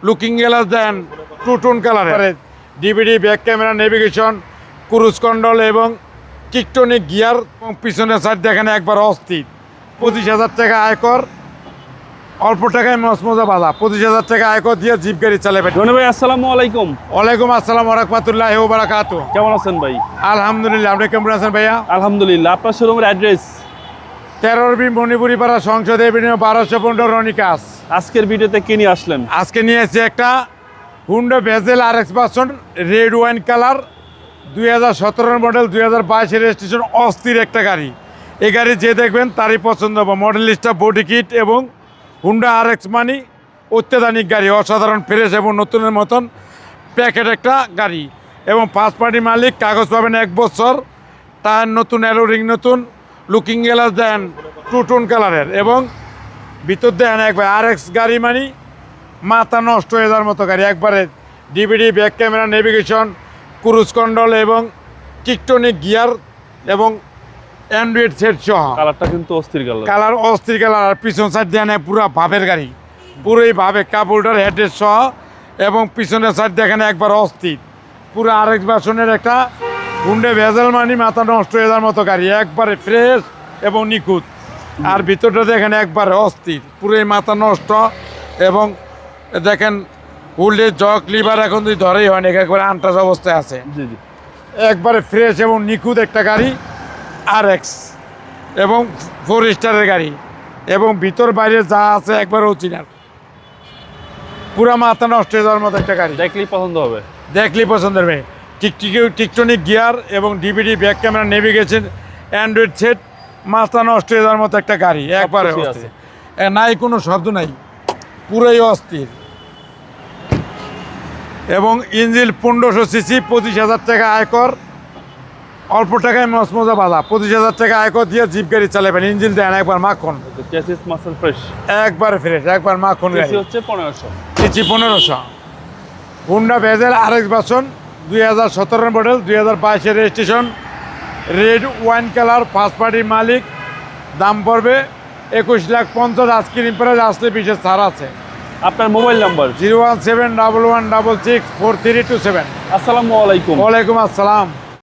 Looking glass then two tone কালারের, DVD, back camera, navigation, cruise control এবং tiptronic gear, পিছনের side দেখেন একবার অস্থির। 25,000 টাকা আয়কর, অল্প টাকায় মজা বাধা। 25,000 টাকা আয়কর দিয়ে জিপ গাড়ি চালাবেন। রনি ভাই আসসালামু আলাইকুম। ওয়ালাইকুম আসসালাম ওয়া রাহমাতুল্লাহি ওয়া বারাকাতুহু। কেমন আছেন ভাই? আলহামদুলিল্লাহ, আপনি কেমন আছেন ভাইয়া? আলহামদুলিল্লাহ। আপনার শোরুমের অ্যাড্রেস? 13 মণিপুরি পাড়া, সংসদ এভিনিউ, 1215 রনিকাস। আজকের ভিডিওতে কি নিয়ে আসলেন? আজকে নিয়ে এসেছি একটা Honda bezel RX version, red wine colour, 2017 model, 2022 registration, অস্থির একটা গাড়ি। এই গাড়ি যে দেখবেন তারই পছন্দ হবে। মডেল লিস্টটা, বডি কিট এবং হুন্ডা RX মানি অত্যাধুনিক গাড়ি, অসাধারণ ফ্রেশ এবং নতুনের মতন প্যাকেট একটা গাড়ি। এবং ফার্স্ট পার্টি মালিক, কাগজ পাবেন 1 বছর, টায়ার নতুন, অ্যালো রিং নতুন, looking glass then two tone কালারের এবং ভিতর দেন একবার RX গাড়ি মানি মাথা নষ্ট হয়ে যাওয়ার মতো গাড়ি। একবারে DVD, back camera, navigation, cruise control এবং টিকটনিক গিয়ার এবং অ্যান্ড্রয়েড সেট সহ। কালারটা কিন্তু অস্থির কালার অস্থির কালার। আর পিছন সাইড দেন পুরো ভাবের গাড়ি, পুরোই ভাবে, কাপ হোল্ডার, হেডের সহ এবং পিছনের সাইড দেখেন একবার অস্থির। পুরো RX ভার্সনের একটা হুন্ডা ভেজেল মানি মাথা নষ্ট হয়ে যাওয়ার মতো গাড়ি, একবারে ফ্রেশ এবং নিখুঁত। আর ভিতরটা দেখেন একবারে অস্থির, পুরোই মাথা নষ্ট। এবং দেখেন হুল্ডের জক লিভার এখন তুই ধরেই হয়নি, একবারে আনটাচ অবস্থায় আছে। জি জি, একবারে ফ্রেশ এবং নিখুঁত একটা গাড়ি RX এবং 4 স্টারের গাড়ি এবং ভিতর বাইরে যা আছে একবার অচিনার, পুরা মাথা নষ্ট হয়ে যাওয়ার মতো একটা গাড়ি। দেখলেই পছন্দ হবে। দেখলেই পছন্দের মেয়ে। টিকটনিক গিয়ার এবং DVD, back camera, navigation, Android set, মাথা নষ্ট হয়ে যাওয়ার মতো একটা গাড়ি। একবারে কিছুই অস্থির, নাই কোনো শব্দ নাই, পুরোই অস্থির। এবং ইঞ্জিন 1500 সিসি, 25,000 টাকা আয়কর, অল্প টাকায় মজা বাধা। 25,000 টাকা আয়কর দিয়ে জিপ গাড়ি চালাবেন। ইঞ্জিন দেন একবার মাখন, চেসিস মাসেল ফ্রেশ। একবার ফ্রেশ, একবার মাখন গাড়ি। সিসি হচ্ছে 1500। CC 1500। Honda bezel RX version, 2017 model, 2022 registration, red wine colour, first পার্টির মালিক। দাম পড়বে 21,50,000। আজকের প্রাইস আসলে বিশেষ ছাড় আছে। আপনার মোবাইল নাম্বার? 01711664327। আসসালামু আলাইকুম। ওয়ালাইকুম আসসালাম।